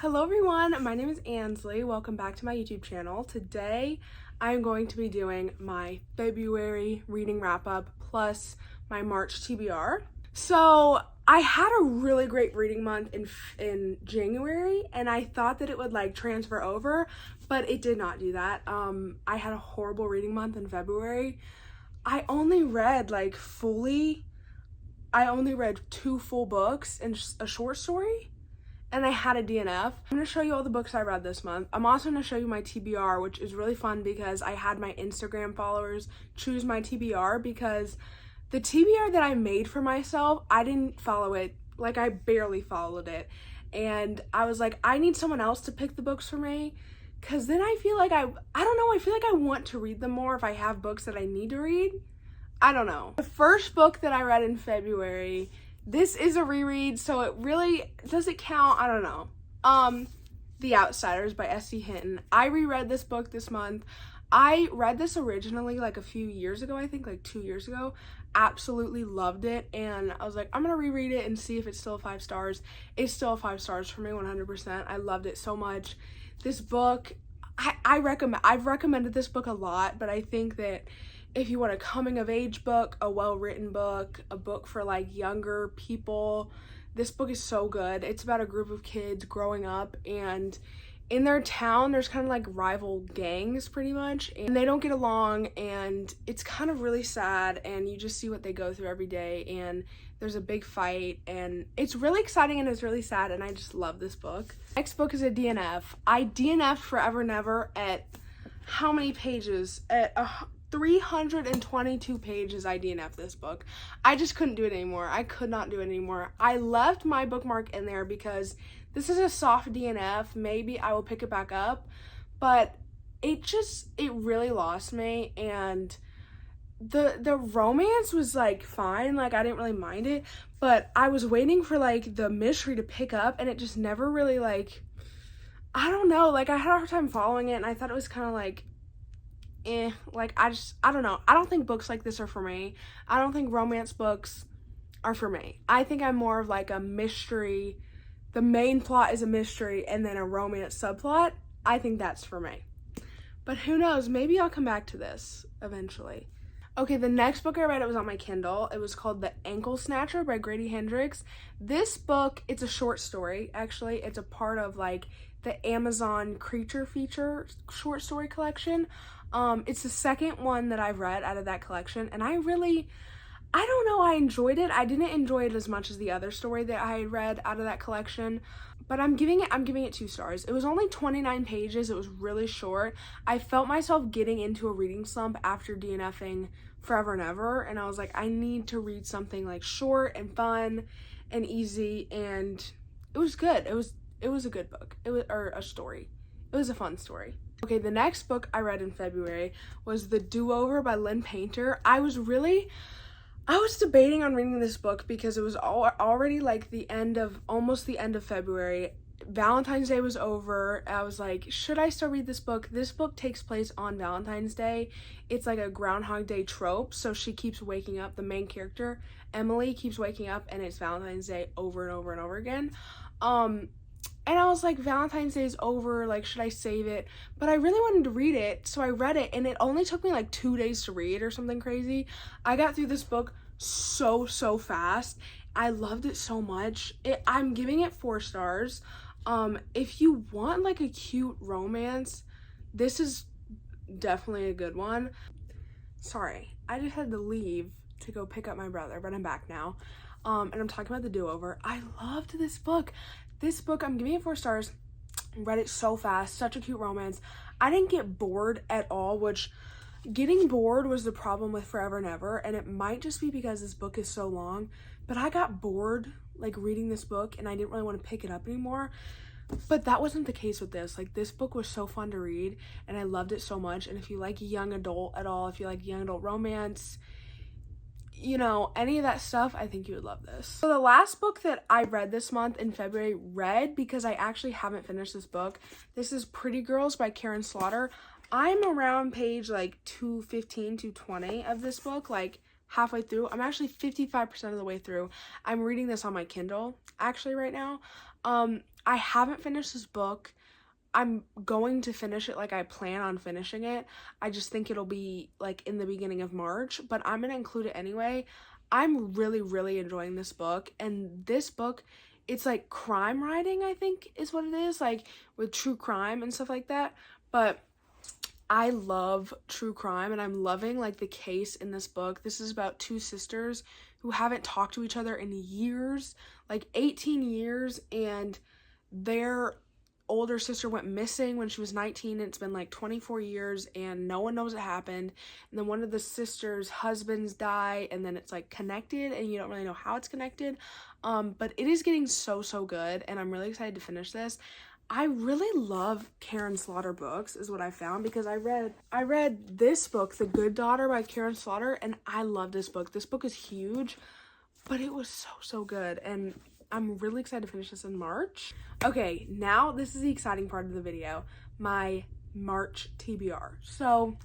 Hello everyone, my name is Ansley. Welcome back to my YouTube channel. Today I'm going to be doing my February reading wrap up plus my March TBR. So I had a really great reading month in January and I thought that it would like transfer over, but it did not do that. I had a horrible reading month in February. I only read two full books and a short story. And I had a DNF. I'm gonna show you all the books I read this month. I'm also gonna show you my TBR, which is really fun because I had my Instagram followers choose my TBR because the TBR that I made for myself, I didn't follow it. Like, I barely followed it. And I was like, I need someone else to pick the books for me because then I feel like I don't know, I feel like I want to read them more if I have books that I need to read. I don't know. The first book that I read in February, this is a reread, so it really, does it count? I don't know. The Outsiders by S.C. Hinton. I reread this book this month. I read this originally like a few years ago, I think like 2 years ago. Absolutely loved it, and I was like, I'm gonna reread it and see if it's still 5 stars. It's still 5 stars for me, 100%. I loved it so much. This book, I've recommended this book a lot, but I think that if you want a coming of age book, a well-written book, a book for like younger people, this book is so good. It's about a group of kids growing up, and in their town there's kind of like rival gangs pretty much, and they don't get along, and it's kind of really sad, and you just see what they go through every day, and there's a big fight, and it's really exciting and it's really sad, and I just love this book. Next book is a DNF. I DNF'd Forever Never at how many pages? At 322 pages I DNF'd this book. I just couldn't do it anymore. I could not do it anymore. I left my bookmark in there because this is a soft DNF. Maybe I will pick it back up, but it really lost me, and the romance was like fine, like I didn't really mind it, but I was waiting for like the mystery to pick up, and it just never really, like, I don't know, like I had a hard time following it, and I thought it was kind of like like I don't know. I don't think books like this are for me. I don't think romance books are for me. I think I'm more of like a mystery. The main plot is a mystery and then a romance subplot. I think that's for me. But who knows? Maybe I'll come back to this eventually. Okay, the next book I read, it was on my Kindle. It was called The Ankle Snatcher by Grady Hendrix. This book, it's a short story, actually. It's a part of like the Amazon Creature Feature short story collection. It's the second one that I've read out of that collection, and I don't know, I enjoyed it. I didn't enjoy it as much as the other story that I had read out of that collection, but I'm giving it 2 stars. It was only 29 pages. It was really short. I felt myself getting into a reading slump after DNFing Forever and Ever, and I was like, I need to read something like short and fun and easy, and it was good. It was a good book. Or a story. It was a fun story. Okay, the next book I read in February was The Do-Over by Lynn Painter. I was debating on reading this book because it was already like almost the end of February. Valentine's Day was over. I was like, should I still read this book? This book takes place on Valentine's Day. It's like a Groundhog Day trope, so she keeps waking up. The main character, Emily, keeps waking up, and it's Valentine's Day over and over and over again. And I was like, Valentine's Day is over, like, should I save it? But I really wanted to read it, so I read it, and it only took me like 2 days to read or something crazy. I got through this book so fast. I loved it so much. I'm giving it 4 stars. If you want like a cute romance, this is definitely a good one. Sorry, I just had to leave to go pick up my brother, but I'm back now. And I'm talking about The Do-Over. I loved this book. This book, I'm giving it 4 stars. Read it so fast, such a cute romance. I didn't get bored at all, which getting bored was the problem with Forever and Ever, and it might just be because this book is so long, but I got bored like reading this book, and I didn't really want to pick it up anymore. But that wasn't the case with this. Like, this book was so fun to read, and I loved it so much. And if you like young adult at all, if you like young adult romance, you know, any of that stuff, I think you would love this. So the last book that I read this month in February, because I actually haven't finished this book, this is Pretty Girls by Karen Slaughter. I'm around page like 215, 220 of this book, like halfway through. I'm actually 55% of the way through. I'm reading this on my Kindle actually right now. I haven't finished this book. I'm going to finish it, like I plan on finishing it. I just think it'll be like in the beginning of March, but I'm going to include it anyway. I'm really, really enjoying this book, and this book, it's like crime writing, I think is what it is, like with true crime and stuff like that. But I love true crime, and I'm loving like the case in this book. This is about two sisters who haven't talked to each other in years, like 18 years, and their older sister went missing when she was 19. It's been like 24 years and no one knows what happened. And then one of the sisters' husbands die, and then it's like connected and you don't really know how it's connected. But it is getting so good, and I'm really excited to finish this. I really love Karen Slaughter books, is what I found, because I read this book, The Good Daughter by Karen Slaughter, and I love this book. This book is huge, but it was so good, and I'm really excited to finish this in March. Okay, now this is the exciting part of the video, my March TBR. So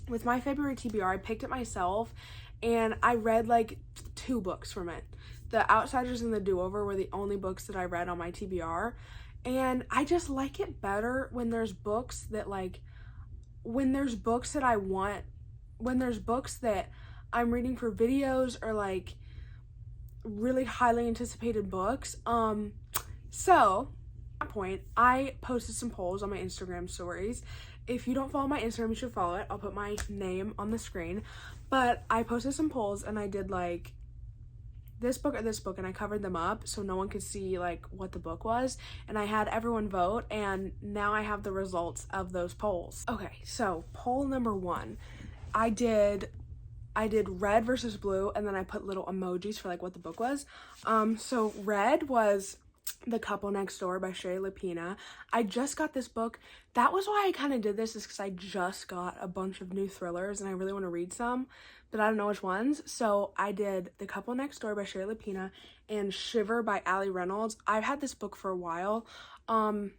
with my February TBR, I picked it myself, and I read like 2 books from it. The Outsiders and The Do-Over were the only books that I read on my TBR. And I just like it better when there's books that when there's books that I'm reading for videos, or like really highly anticipated books. So at that point, I posted some polls on my Instagram stories. If you don't follow my Instagram, you should follow it. I'll put my name on the screen. But I posted some polls, and I did like this book or this book, and I covered them up so no one could see like what the book was, and I had everyone vote, and now I have the results of those polls. Okay, so poll number 1, I did red versus blue, and then I put little emojis for like what the book was. So red was The Couple Next Door by Sherry Lapina. I just got this book. That was why I kind of did this, is because I just got a bunch of new thrillers and I really want to read some, but I don't know which ones. So I did The Couple Next Door by Sherry Lapina and Shiver by Allie Reynolds. I've had this book for a while, and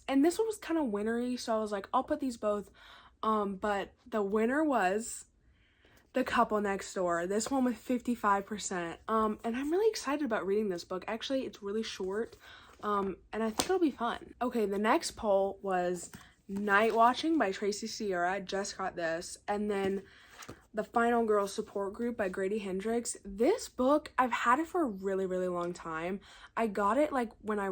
this one was kind of wintery, so I was like, I'll put these both. But the winner was The Couple Next Door, this one with 55%. And I'm really excited about reading this book. Actually, it's really short, and I think it'll be fun. Okay, the next poll was Night Watching by Tracy Sierra. I just got this. And then The Final Girl Support Group by Grady Hendrix. This book, I've had it for a really long time. I got it like when I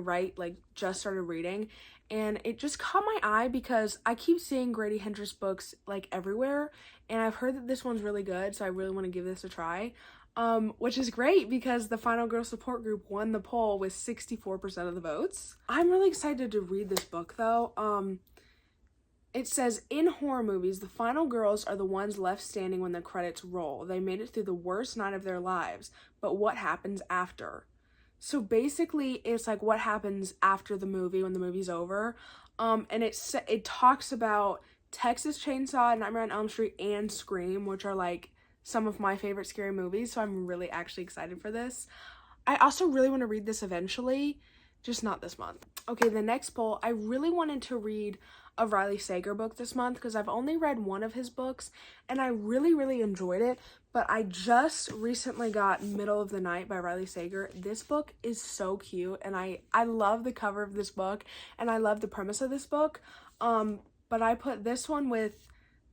just started reading, and it just caught my eye because I keep seeing Grady Hendrix books like everywhere, and I've heard that this one's really good, so I really want to give this a try. Which is great because The Final Girl Support Group won the poll with 64% of the votes. I'm really excited to read this book though. It says, in horror movies, the final girls are the ones left standing when the credits roll. They made it through the worst night of their lives, but what happens after? So basically, it's like what happens after the movie, when the movie's over. And it talks about Texas Chainsaw, Nightmare on Elm Street, and Scream, which are like some of my favorite scary movies, so I'm really actually excited for this. I also really want to read this eventually, just not this month. Okay, the next poll, I really wanted to read a Riley Sager book this month because I've only read one of his books and I really enjoyed it, but I just recently got Middle of the Night by Riley Sager. This book is so cute, and I love the cover of this book, and I love the premise of this book. But I put this one with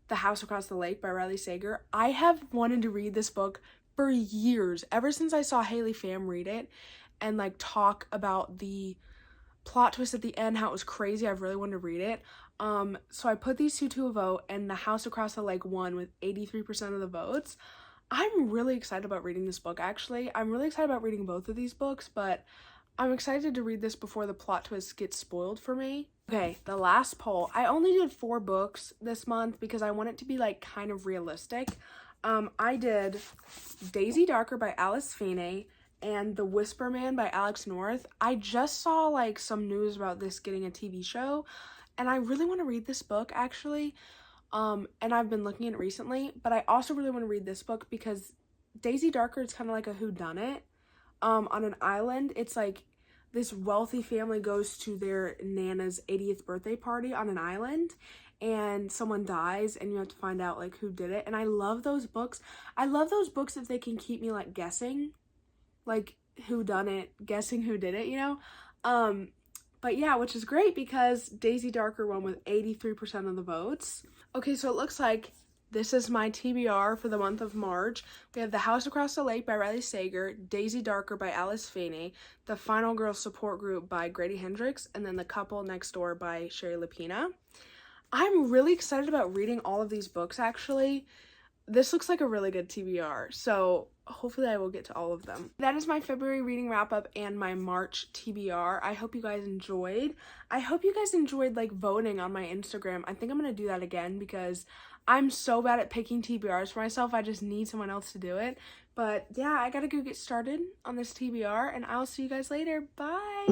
The House Across the Lake by Riley Sager. I have wanted to read this book for years, ever since I saw Haley Pham read it and like talk about the plot twist at the end, how it was crazy. I've really wanted to read it. So I put these two to a vote, and The House Across the Lake won with 83% of the votes. I'm really excited about reading this book, actually. I'm really excited about reading both of these books, but I'm excited to read this before the plot twist gets spoiled for me. Okay, the last poll. I only did 4 books this month because I want it to be like kind of realistic. I did Daisy Darker by Alice Feeney and The Whisper Man by Alex North. I just saw like some news about this getting a TV show, and I really want to read this book actually. And I've been looking at it recently, but I also really want to read this book because Daisy Darker is kind of like a whodunit. On an island, it's like this wealthy family goes to their Nana's 80th birthday party on an island, and someone dies and you have to find out like who did it. And I love those books. I love those books if they can keep me like guessing, like who done it, guessing who did it, you know? But yeah, which is great because Daisy Darker won with 83% of the votes. Okay, so it looks like this is my TBR for the month of March. We have The House Across the Lake by Riley Sager, Daisy Darker by Alice Feeney, The Final Girl Support Group by Grady Hendrix, and then The Couple Next Door by Sherry Lapina. I'm really excited about reading all of these books, actually. This looks like a really good TBR, so hopefully I will get to all of them. That is my February reading wrap up and my March TBR. I hope you guys enjoyed. I hope you guys enjoyed like voting on my Instagram. I think I'm gonna do that again because I'm so bad at picking TBRs for myself. I just need someone else to do it. But yeah, I gotta go get started on this TBR and I'll see you guys later. Bye!